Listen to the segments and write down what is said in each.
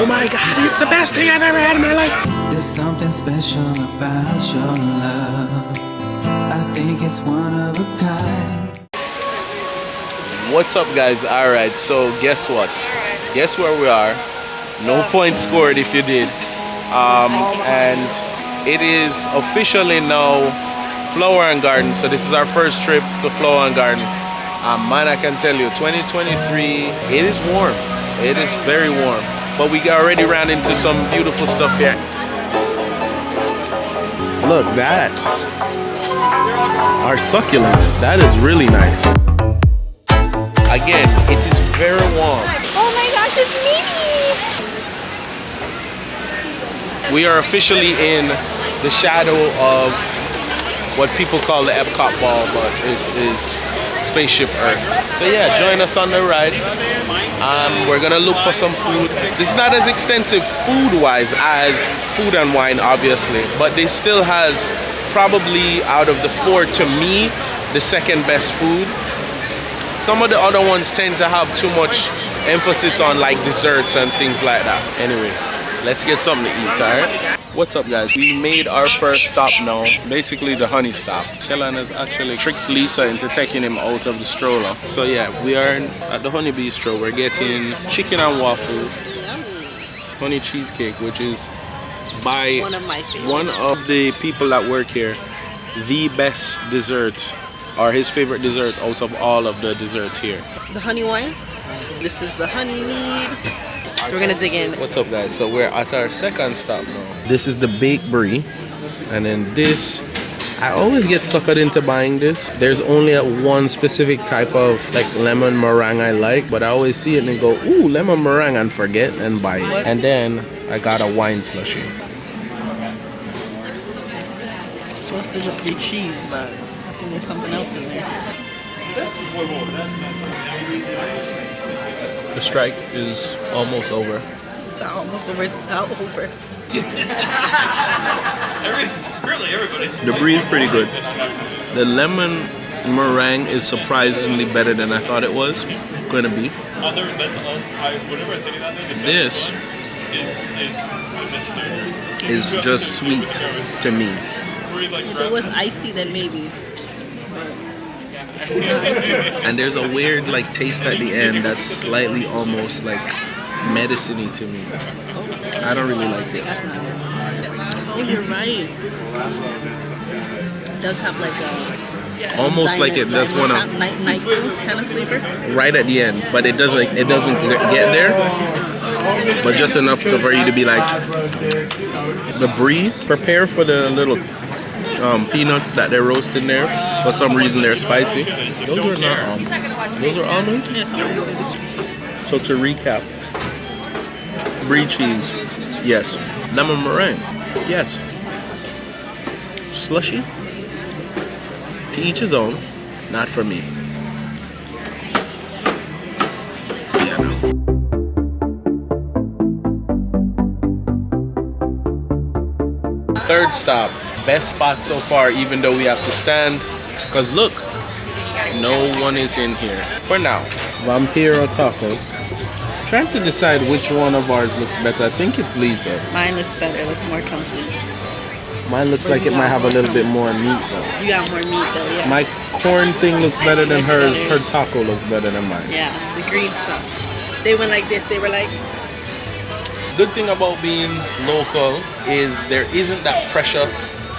Oh my God, it's the best thing I've ever had in my life. There's something special about your love. I think it's one of a kind. What's up, guys? Alright, so guess what? Guess where we are? No points scored if you did. And it is officially now Flower and Garden. So this is our first trip to Flower and Garden. Man, I can tell you, 2023, it is warm. It is very warm. But we already ran into some beautiful stuff here. Look, that. Our succulents. That is really nice. Again, it is very warm. Oh my gosh, it's Mimi! We are officially in the shadow of what people call the EPCOT ball, but it is Spaceship Earth. So yeah, join us on the ride. We're gonna look for some food. This is not as extensive food-wise as Food and Wine, obviously, but this still has probably, out of the four, to me, the second best food. Some of the other ones tend to have too much emphasis on like desserts and things like that. Anyway, let's get something to eat, alright? What's up, guys? We made our first stop now, basically the honey stop. Kellan has actually tricked Lisa into taking him out of the stroller. So yeah, we are at the honey Bee-stro. We're getting chicken and waffles, honey cheesecake, which is by one of the people that work here, the best dessert, or his favorite dessert out of all of the desserts here. The honey wine. This is the honey mead. So we're gonna dig in. What's up, guys? So we're at our second stop now. This is the baked brie, and then this, I always get suckered into buying this. There's only one specific type of like lemon meringue I like, but I always see it and go, ooh, lemon meringue, and forget and buy it. And then I got a wine slushie. It's supposed to just be cheese, but I think there's something else in there. The strike is almost over. It's almost over. It's out over. Really, everybody's. The brie is pretty good. The lemon meringue is surprisingly better than I thought it was going to be. This is just sweet to me. If it was icy, then maybe. And there's a weird like taste at the end that's slightly almost like medicine-y to me. I don't really like this. Oh, you're right. It does have like a almost like it does want to night kind of flavor. Right at the end, but it doesn't get there. But just enough for you to be like, the brie. Prepare for the little peanuts that they're roasting there. For some reason they're spicy. Those are not almonds. Those are almonds? So to recap, brie cheese, yes. Lemon meringue, yes. Slushy, to each his own, not for me. Yeah, no. Third stop. Best spot so far, even though we have to stand, because look, no one is in here for now. Vampiro tacos. Trying to decide which one of ours looks better. I think it's Lisa's. Mine looks better. It looks more complete. Mine looks like it might have a little bit more meat though. You got more meat though, yeah. My corn thing looks better than hers. Her taco looks better than mine. Yeah, the green stuff. They went like this. They were like. Good thing about being local is there isn't that pressure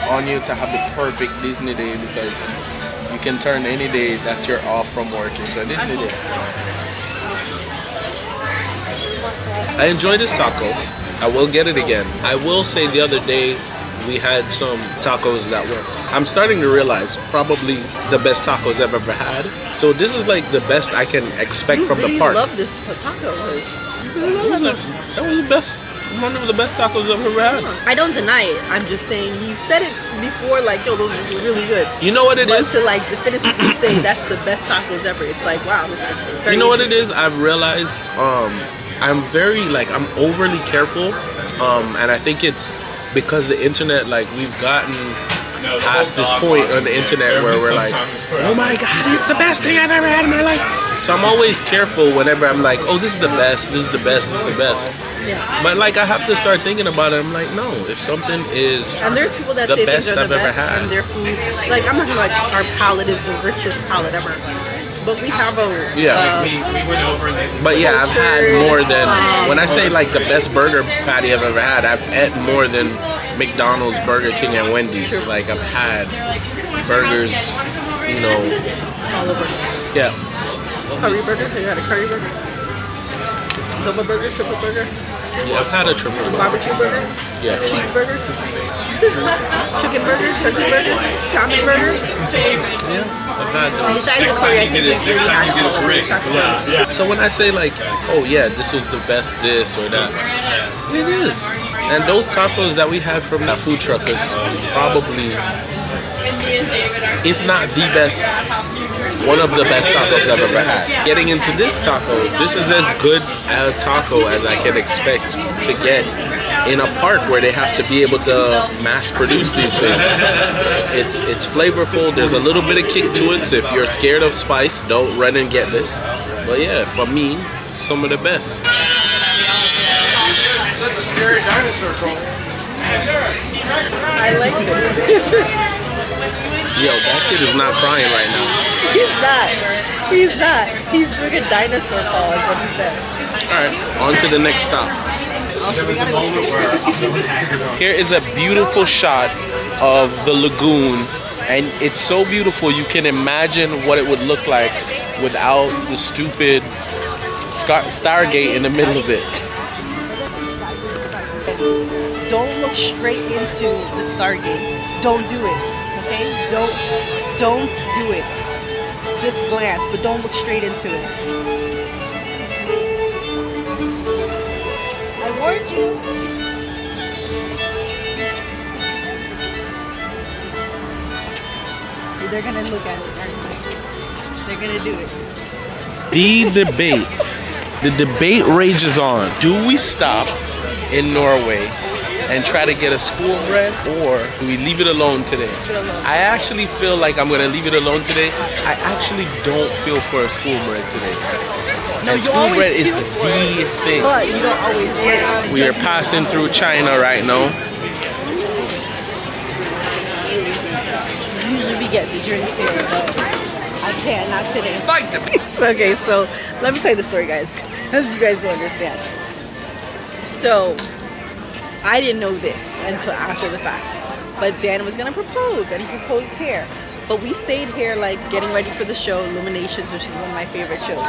on you to have the perfect Disney day, because you can turn any day that's you're off from work into a Disney day. I enjoy this taco. I will get it again. I will say the other day we had some tacos that were, I'm starting to realize, probably the best tacos I've ever had. So this is like the best I can expect from the park. I love this taco. That was the best. One of the best tacos I've ever had. I don't deny it. I'm just saying he said it before, like, yo, those are really good. You know what it is? To like definitively say that's the best tacos ever. It's like, wow. It's very you know what it is? I've realized I'm very like I'm overly careful, and I think it's because the internet, like we've gotten past this point on the internet where we're like, oh my God, it's the best thing I've ever had in my life. So I'm always careful whenever I'm like, oh, this is the best, this is the best, this is the best. Yeah. But like I have to start thinking about it. I'm like, no, if something is And there's people that the say best things are I've the ever best had. and their food. Like I'm not gonna like our palate is the richest palate ever. But we have a Yeah. We went over and they But yeah, I've had more than, when I say like the best burger patty I've ever had, I've ate more than McDonald's, Burger King, and Wendy's. Like I've had burgers, you know, all over. yeah. Curry burger. Have you had a curry burger? Double burger, triple burger, Yeah, I've had a triple burger. barbecue burger, Yes. cheeseburger, chicken burger, turkey burger, Tommy burger. Yeah, I've had those. Besides the curry, I think we've really had all of those tacos. So when I say like, oh yeah, this was the best this or that, it is. And those tacos that we had from that food truck is probably, if not the best, one of the best tacos I've ever had. Getting into this taco, this is as good a taco as I can expect to get in a park where they have to be able to mass produce these things. It's flavorful, there's a little bit of kick to it, so if you're scared of spice, don't run and get this. But yeah, for me, some of the best. The scary dinosaur call. I liked it. Yo, that kid is not crying right now. He's not. He's not. He's doing a dinosaur call, is what he said. Alright, on to the next stop. There was a moment where Here is a beautiful shot of the lagoon, and it's so beautiful you can imagine what it would look like without the stupid Stargate in the middle of it. Don't look straight into the Stargate. Don't do it. Okay? Don't do it. Just glance, but don't look straight into it. I warned you. They're gonna look at it, aren't they? They're gonna do it. The debate. The debate rages on. Do we stop in Norway and try to get a school bread, or do we leave it alone today? I actually feel like I'm gonna leave it alone today. I actually don't feel for a school bread today. No, And you school always bread is feel for it, the thing. but you don't always get it. We are passing through China right now. Usually we get the drinks here, but I can't, not today. Spike them. Okay, so let me tell you the story, guys, because you guys don't understand. So I didn't know this until after the fact, but Dan was gonna propose, and he proposed here. But we stayed here, like getting ready for the show, Illuminations, which is one of my favorite shows.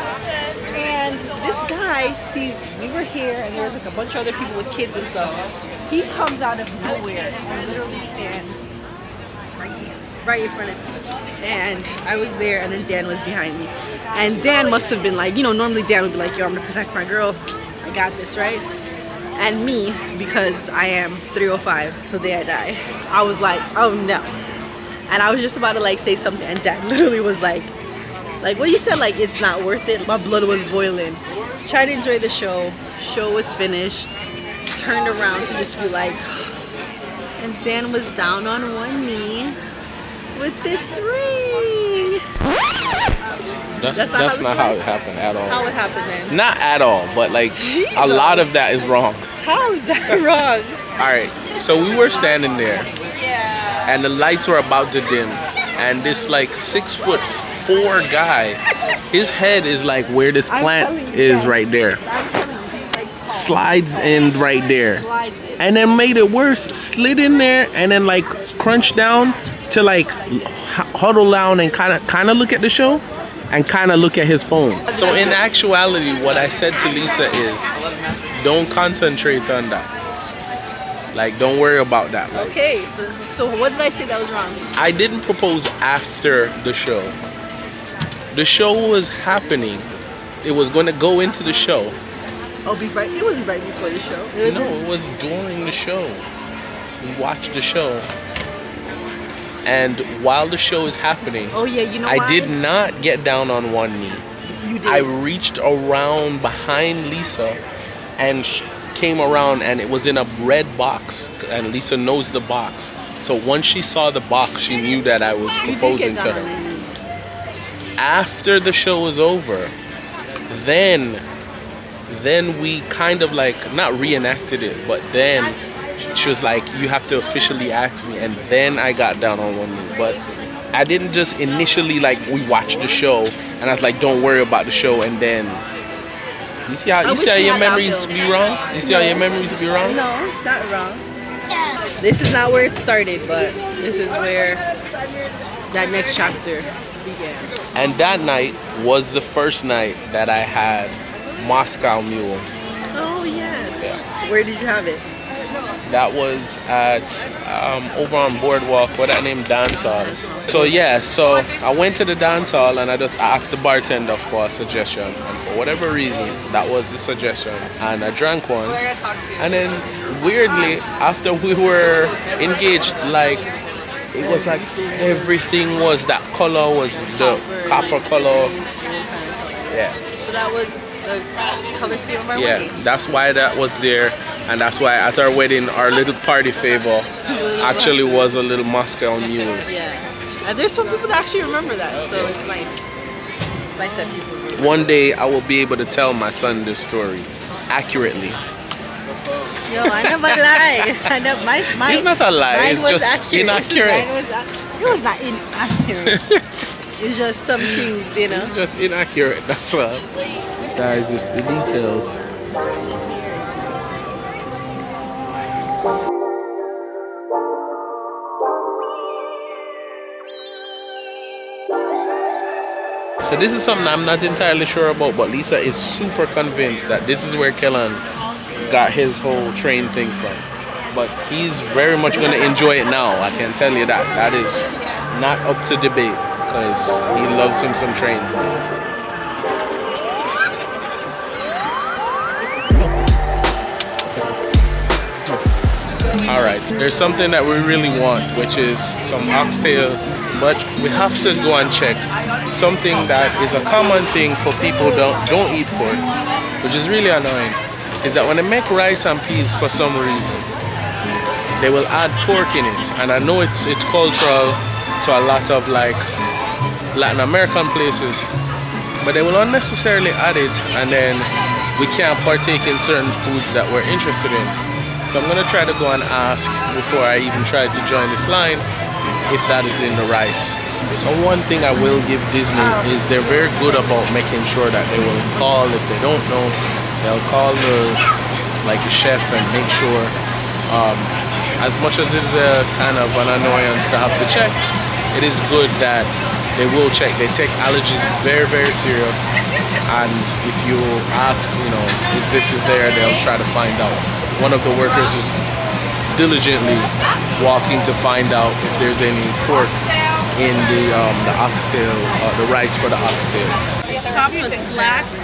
And this guy sees we were here, and there was like a bunch of other people with kids and stuff. He comes out of nowhere and literally stands right in front of me. And I was there, and then Dan was behind me. And Dan must have been like, you know, normally Dan would be like, yo, I'm gonna protect my girl. I got this, right? And me, because I am 305, so day I die, I was like, oh no. And I was just about to like say something, and Dad literally was like what you said, like it's not worth it. My blood was boiling. Tried to enjoy the show. Show was finished. Turned around to just be like, and Dan was down on one knee with this ring. That's not how it happened at all. How it happened then? Not at all, but like a lot of that is wrong. How is that wrong? All right, so we were standing there, and the lights were about to dim, and this like 6'4" guy, his head is like where this plant is right there. I'm telling you, he's like tall. Slides in right there, Slides in. and then made it worse. Slid in there and then like crunched down to like huddle down and kind of look at the show and kind of look at his phone. So in actuality, what I said to Lisa is, don't concentrate on that. Like, don't worry about that. Like, Okay, so what did I say that was wrong? I didn't propose after the show. The show was happening. It was going to go into the show. Oh, it wasn't right before the show. No, it was during the show. We watched the show. And while the show is happening, Oh yeah, you know I why? did not get down on one knee. You did. I reached around behind Lisa and came around, and it was in a red box, and Lisa knows the box. So once she saw the box, she knew that I was You did proposing get to down on her. your knee. After the show was over, then we kind of like not reenacted it, but then she was like, you have to officially ask me, and then I got down on one knee. But I didn't just initially, like, we watched the show and I was like, don't worry about the show, and then you see how your memories be wrong? You see how your memories be wrong? No, it's not wrong. This is not where it started, but this is where that next chapter began. And that night was the first night that I had Moscow Mule. Oh yes. Yeah. Where did you have it? That was at over on Boardwalk, what that name, dance hall. So yeah, so I went to the dance hall and I asked the bartender for a suggestion, and for whatever reason, that was the suggestion, and I drank one. And then weirdly, after we were engaged, like it was like everything was that color, was the copper color. Yeah. So that was the color scheme of our wedding. Yeah, that's why that was there, and that's why at our wedding, our little party favor actually was a little Moscow Mule. Yeah, and there's some people that actually remember that, so it's nice. It's nice that people remember. One day I will be able to tell my son this story accurately. Yo, I never lie. I never, mine, It's not a lie, it's just accurate. inaccurate. It was not inaccurate. It's just some things, you know. It's just inaccurate, that's all. Guys, it's the details. So this is something I'm not entirely sure about, but Lisa is super convinced that this is where Kellan got his whole train thing from. But he's very much going to enjoy it now, I can tell you that. That is not up to debate, because he loves him some trains now. Alright, there's something that we really want, which is some oxtail, but we have to go and check something that is a common thing for people who don't eat pork, which is really annoying, is that when they make rice and peas, for some reason they will add pork in it. And I know it's cultural to a lot of like Latin American places, but they will unnecessarily add it, and then we can't partake in certain foods that we're interested in. So I'm gonna try to go and ask before I even try to join this line if that is in the rice. So one thing I will give Disney is they're very good about making sure that they will call if they don't know. They'll call the chef and make sure. As much as it's kind of an annoyance to have to check, it is good that they will check. They take allergies very, very serious. And if you ask, you know, is this there, they'll try to find out. One of the workers is diligently walking to find out if there's any pork in the oxtail, the rice for the oxtail.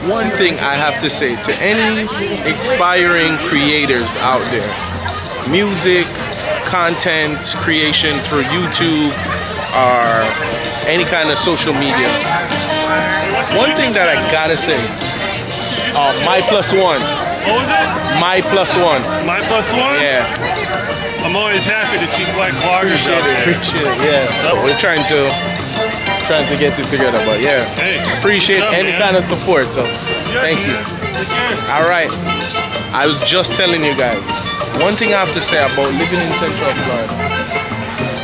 One thing I have to say to any aspiring creators out there, music, content creation through YouTube or any kind of social media, one thing that I gotta say, my plus one. What was it? My plus one. My plus one? Yeah. I'm always happy to see black vloggers out there. Appreciate it, yeah. We're trying to get it together, but yeah. Hey, appreciate any kind of support, so thank you. All right. I was just telling you guys, one thing I have to say about living in Central Florida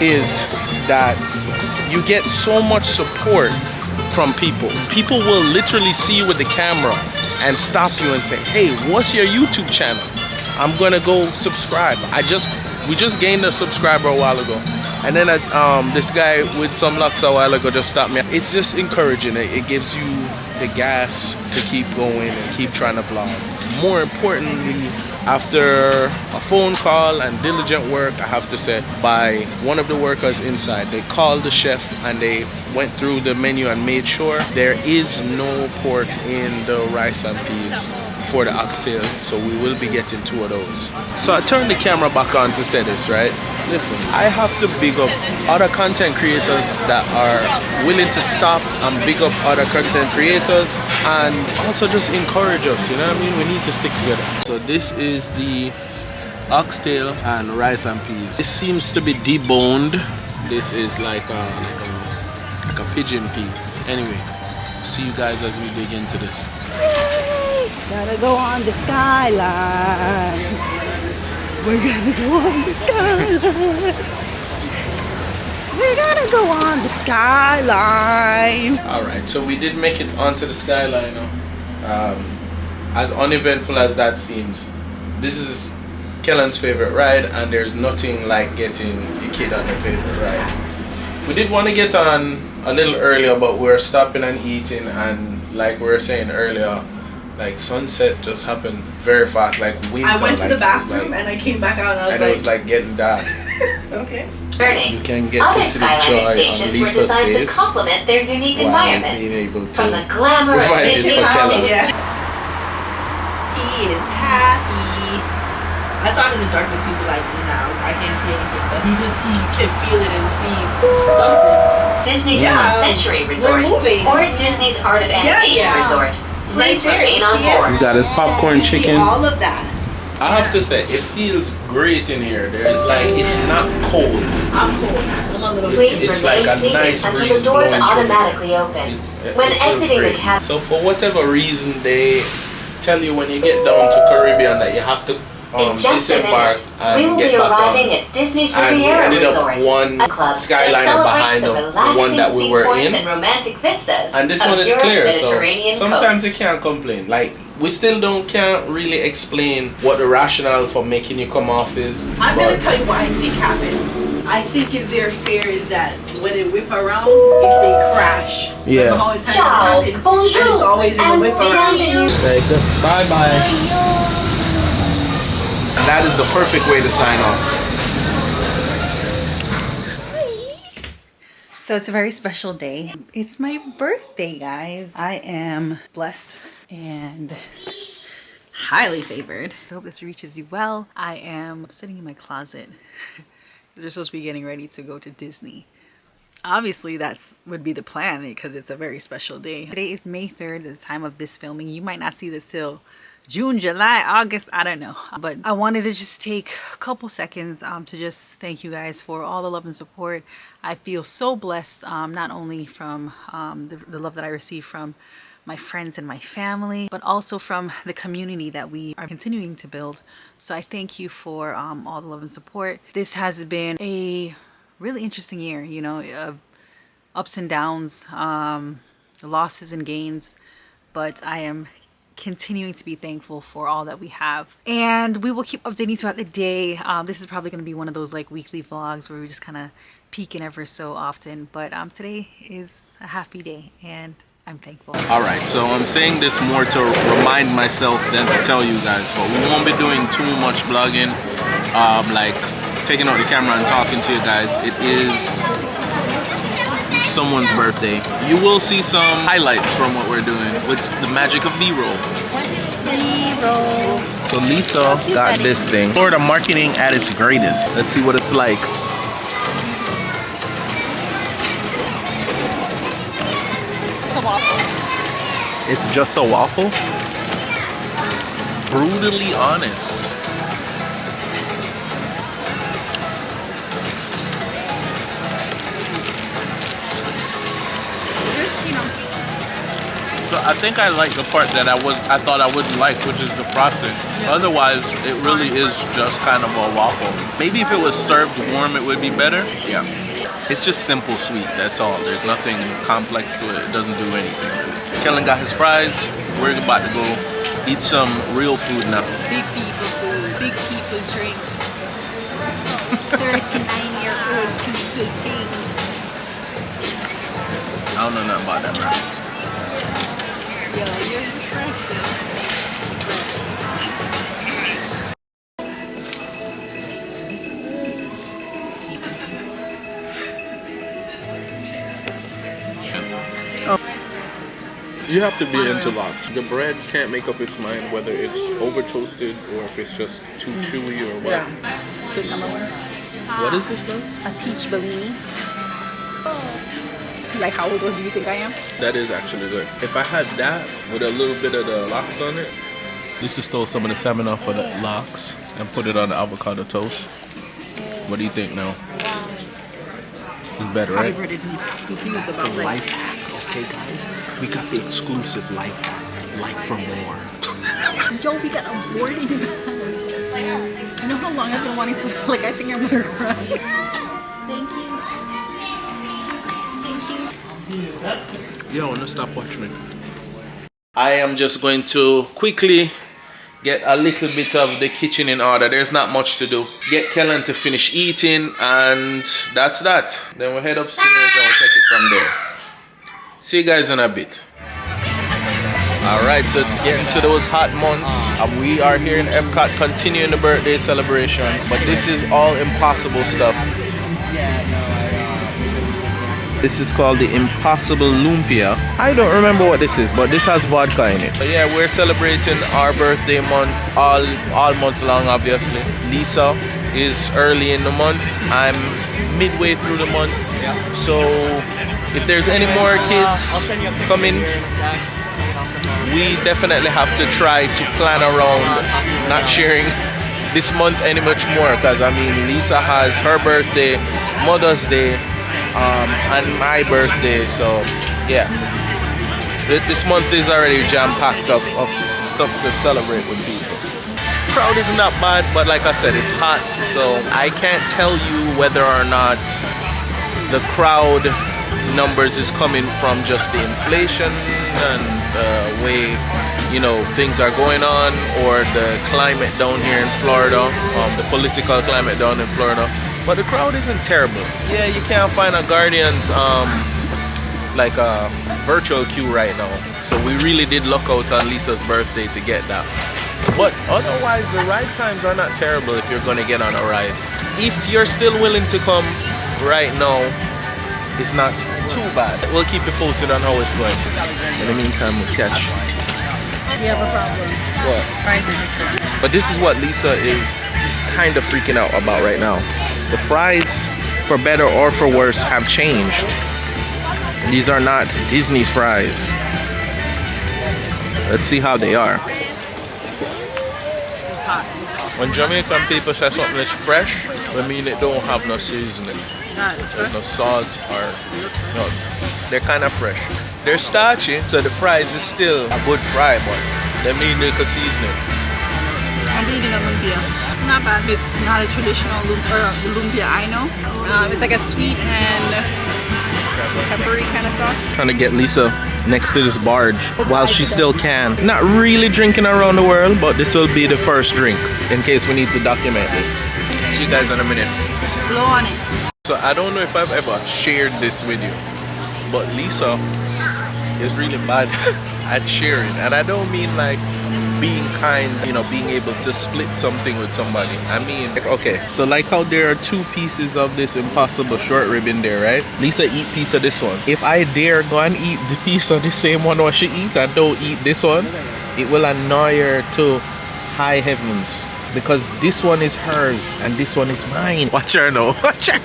is that you get so much support from people. People will literally see you with the camera and stop you and say, hey, what's your YouTube channel? I'm gonna go subscribe. We just gained a subscriber a while ago, and then this guy with some lucks a while ago just stopped me. It's just encouraging. It gives you the gas to keep going and keep trying to vlog. More importantly, after a phone call and diligent work, I have to say, by one of the workers inside, they called the chef and they went through the menu and made sure there is no pork in the rice and peas for the oxtail, so we will be getting 2 of those. So I turned the camera back on to say this, right? Listen, I have to big up other content creators that are willing to stop and big up other content creators, and also just encourage us, you know what I mean? We need to stick together. So this is the oxtail and rice and peas. This seems to be deboned. This is like a pigeon pea. Anyway, see you guys as we dig into this. Gotta go on the skyline. We're gonna go on the skyline. We're gonna go on the skyline. Alright, so we did make it onto the skyline. As uneventful as that seems, this is Kellan's favorite ride, and there's nothing like getting your kid on their favorite ride. We did want to get on a little earlier, but we're stopping and eating, and like we were saying earlier, like sunset just happened very fast, like winter. I went to like, the bathroom like, and I came back out and it was like getting dark. Okay. You can get to see the joy on Lisa's face to complement their unique while environment. being able to From the glamour provide of this for Kellan. Yeah. He is happy. I thought in the darkness he'd be like, nah, I can't see anything, but he can feel it and see something. Disney's Yeah, Century we're Resort moving. or Disney's Art of Animation Resort. Right Please there, remain you on see it? board. He's got his popcorn You see chicken. all of that. I have to say, it feels great in here. There's like, it's not cold. I'm cold. I'm a little Please It's remain like a seated nice until breeze the doors blowing through. automatically open. When It feels exiting the great. cab, So for whatever reason, they tell you when you get down to Caribbean that you have to in just a disembark minute, and we will get be back arriving on. at Disney's And we Riviera ended up Resort, one a club Skyliner that behind celebrates the one that we were relaxing in. seaports and romantic vistas And this of one is Europe's clear, so Mediterranean sometimes coast. you can't complain. Like, we still can't really explain what the rationale for making you come off is. I'm but gonna tell you what I think happens. I think is their fear is that when they whip around, if they crash, Yeah. remember how it's Ciao, happened, and bonjour, it's always in the and whip around. bienvenue. say bye-bye. And that is the perfect way to sign off. So it's a very special day. It's my birthday, guys. I am blessed and highly favored. I hope this reaches you well. I am sitting in my closet. We're supposed to be getting ready to go to Disney. Obviously, that's would be the plan because it's a very special day. Today is May 3rd, the time of this filming. You might not see this till June, July, August, I don't know. But I wanted to just take a couple seconds to just thank you guys for all the love and support. I feel so blessed, not only from the love that I receive from my friends and my family, but also from the community that we are continuing to build. So I thank you for all the love and support. This has been a really interesting year, you know, ups and downs, losses and gains, but I am continuing to be thankful for all that we have, and we will keep updating throughout the day. This is probably going to be one of those like weekly vlogs where we just kind of peek in ever so often, but today is a happy day and I'm thankful. Alright, so I'm saying this more to remind myself than to tell you guys, but we won't be doing too much vlogging, like taking out the camera and talking to you guys. It is someone's birthday. You will see some highlights from what we're doing with the magic of B-roll. So Lisa got this thing. Florida marketing at its greatest. Let's see what it's like. It's just a waffle? Brutally honest. So I think I like the part that I thought I wouldn't like, which is the frosting. Yeah. Otherwise, it really is just kind of a waffle. Maybe if it was served warm, it would be better. Yeah. It's just simple sweet, that's all. There's nothing complex to it. It doesn't do anything really. Kellan got his fries. We're about to go eat some real food now. Big people food, big people drinks. 39-year-old people thing. I don't know nothing about that, man. Yo, you're interesting. You have to be into lox. The bread can't make up its mind whether it's over toasted or if it's just too chewy or what. Yeah. So number one, What is this though? a peach Bellini. Like how old do you think I am? That is actually good. If I had that with a little bit of the lox on it. Lisa stole some of the salmon off of the lox and put it on the avocado toast. What do you think now? It's better, right? Probably ready to be confused about like. Life hack, okay guys? We got the exclusive life hack, like for more. Yo, we got a boarding pass. You know how long I've been wanting to, like, I think I'm gonna cry. Thank you. Yo, no stop watch me. I am just going to quickly get a little bit of the kitchen in order. There's not much to do. Get Kellan to finish eating, and that's that. Then we'll head upstairs and we'll take it from there. See you guys in a bit. Alright, so it's getting to those hot months. We are here in EPCOT continuing the birthday celebrations, but this is all impossible stuff. This is called the Impossible Lumpia. I don't remember what this is, but this has vodka in it. So yeah, we're celebrating our birthday month all month long, obviously. Lisa is early in the month. I'm midway through the month. So if there's any more kids coming, we definitely have to try to plan around not sharing this month any much more, because I mean, Lisa has her birthday, Mother's Day, and my birthday, so yeah, this month is already jam-packed of stuff to celebrate with people. Crowd isn't that bad, but like I said, it's hot, so I can't tell you whether or not the crowd numbers is coming from just the inflation and the way, you know, things are going on, or the climate down here in Florida, the political climate down in Florida. But the crowd isn't terrible. Yeah, you can't find a Guardians like a virtual queue right now, so we really did luck out on Lisa's birthday to get that. But otherwise, the ride times are not terrible if you're gonna get on a ride. If you're still willing to come right now, it's not too bad. We'll keep you posted on how it's going. In the meantime, we'll catch. We have a problem. What? Fries are different. But this is what Lisa is kind of freaking out about right now. The fries, for better or for worse, have changed. These are not Disney's fries. Let's see how they are. It's hot. When Jamaican people say something is fresh, I mean it don't have no seasoning. There's no salt or no. They're kind of fresh. They're starchy, so the fries is still a good fry, but they need little seasoning. I'm eating a lumpia. Not bad. It's not a traditional lumpia I know. It's like a sweet and peppery kind of sauce. Trying to get Lisa next to this barge while she still can. Not really drinking around the world, but this will be the first drink in case we need to document this. See you guys in a minute. Blow on it. So I don't know if I've ever shared this with you, but Lisa is really bad at sharing, and I don't mean like being kind, you know, being able to split something with somebody. I mean, like, okay, so like how there are 2 pieces of this Impossible short rib in there, right? Lisa eat piece of this one. If I dare go and eat the piece of the same one what she eat and don't eat this one, it will annoy her to high heavens. Because this one is hers and this one is mine. Watch her now. Watch her.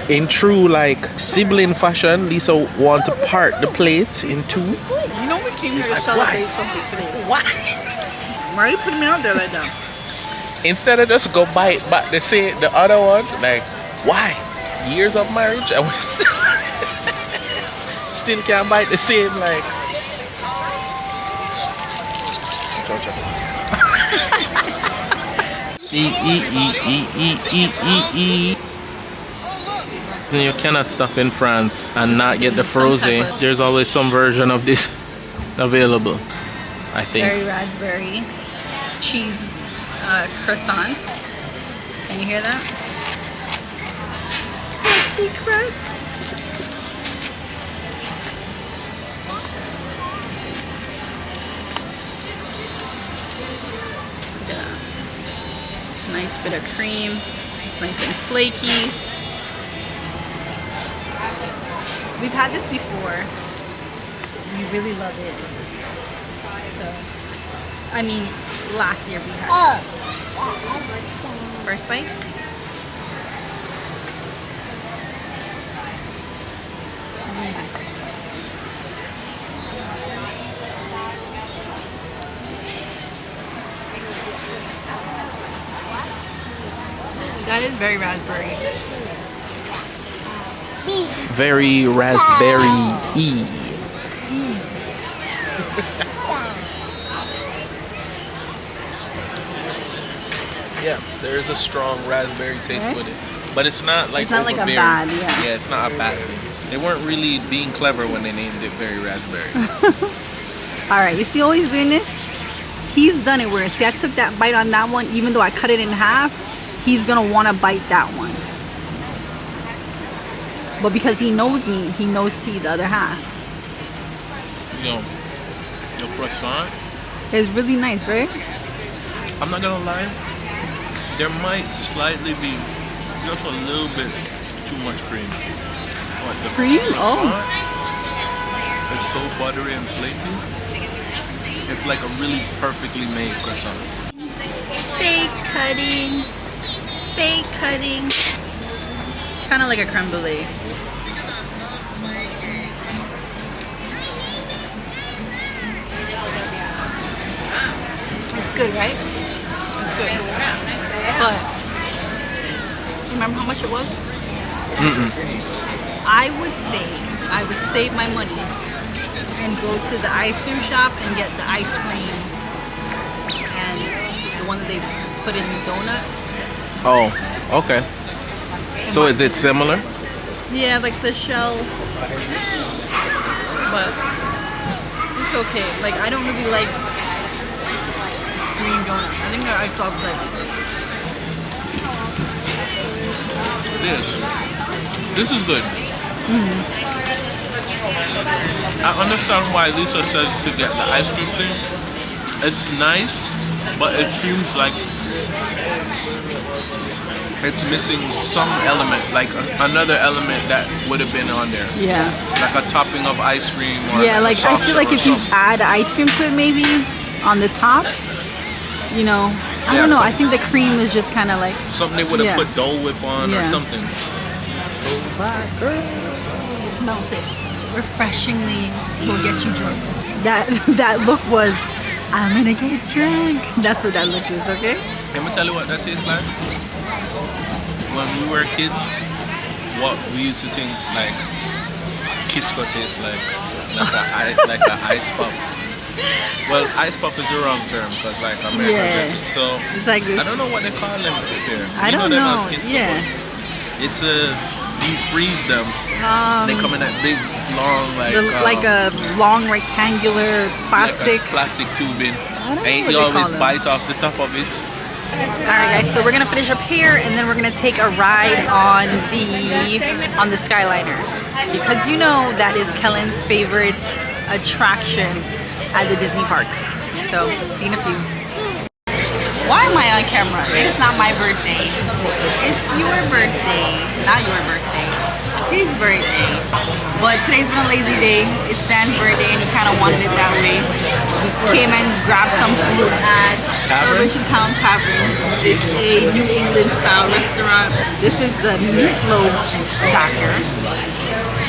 In true like sibling fashion, Lisa want to part the plate in 2. You know we came here to celebrate something today. Why? Why are you putting me out there like that? Instead of just go bite back the other one, like why? Years of marriage and we still can't bite the same like. So you cannot stop in France and not get the frozen. There's always some version of this available, I think. Berry raspberry cheese croissants. Can you hear that? Crusty crust. Nice bit of cream. It's nice and flaky. We've had this before. We really love it. So, I mean, last year we had it. First bite? That is very raspberry. Very raspberry-y. Yeah, there is a strong raspberry taste with it, but it's not like It's not like a overbearing. bad, yeah. Yeah, it's not a bad thing. They weren't really being clever when they named it very raspberry. All right, you see how he's doing this? He's done it where, see, I took that bite on that one, even though I cut it in half, he's gonna wanna bite that one. But because he knows me, he knows to eat the other half. Yo, your croissant, It's really nice, right? I'm not gonna lie, there might slightly be just a little bit too much cream. But the Cream? croissant is so buttery and flaky. It's like a really perfectly made croissant. Fake cutting. Fake cutting. Kind of like a creme brulee. It's good, right? It's good. But do you remember how much it was? I would save my money and go to the ice cream shop and get the ice cream and the one that they put in the donut. Oh, okay. So is it similar? Yeah, like the shell, but it's okay. Like, I don't really like green donuts. I think I thought like this is good. I understand why Lisa says to get the ice cream thing. It's nice, but it seems like it's missing some element, like another element that would have been on there. yeah, Like a topping of ice cream or yeah. Like, I soft feel shell like or if you something. add ice cream to it, maybe on the top, you know, I don't know. I think the cream is just kind of like Something they would have yeah. put Dole Whip on or Yeah. something. it's melted. Refreshingly will get you drunk. That look was, I'm gonna get drunk. That's what that look is, okay? Let me tell you what that tastes like. When we were kids, what we used to think like Kisco tastes like a ice pop. Well, ice pop is the wrong term because like America Yeah. gets it. So It's like this. I don't know what they call them here. I don't them know. as Kisco, Yeah. but it's you freeze them. They come in that big long Like a long rectangular plastic. like a plastic tubing. I don't know And what you they always call them. bite off the top of it. Alright guys, so we're gonna finish up here and then we're gonna take a ride on the Skyliner. Because you know that is Kellan's favorite attraction at the Disney parks. So see you in a few. Why am I on camera? It's not my birthday. It's your birthday. Not your birthday. His birthday. But today's been a lazy day. It's Dan's birthday and he kind of wanted it that way. We came and grabbed some food at Tavern? Celebration Town Tavern. It's a New England style restaurant. This is the meatloaf stacker.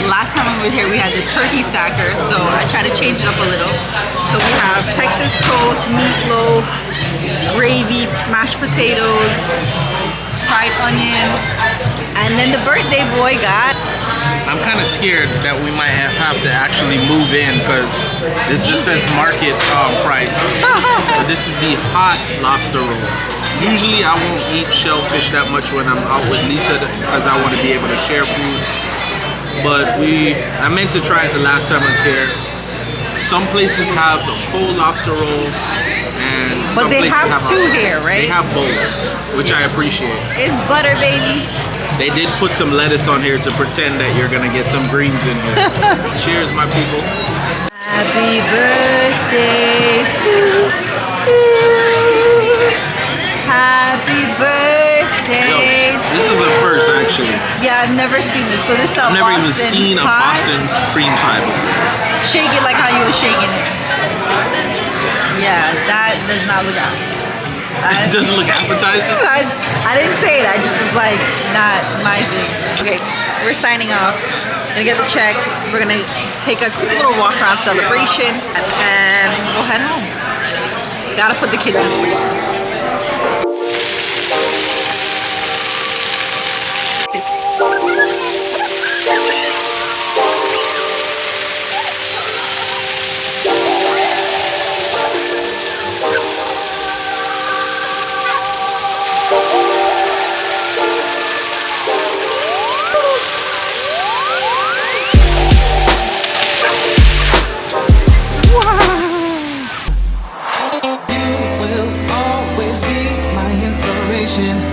Last time we were here we had the turkey stacker, so I tried to change it up a little. So we have Texas toast, meatloaf, gravy, mashed potatoes, fried onions, and then the birthday boy got... I'm kind of scared that we might have to actually move in because this just says market price. But this is the hot lobster roll. Usually I won't eat shellfish that much when I'm out with Lisa because I want to be able to share food. But I meant to try it the last time I was here. Some places have the full lobster roll and But some they places have two here, right? They have both, which I appreciate. It's butter, baby. They did put some lettuce on here to pretend that you're gonna get some greens in here. Cheers, my people. Happy birthday to you. Happy birthday. Yo, this is a first actually. Yeah, I've never seen this. So this is a I've never even Boston seen a pie. Boston cream pie before. Shake it like how you were shaking it. Yeah, that does not look out. It doesn't look appetizing. I didn't say it. I just was like, not my thing. Okay, we're signing off. Gonna get the check. We're gonna take a quick little walk around celebration and we'll head home. Gotta put the kids to sleep. ocean.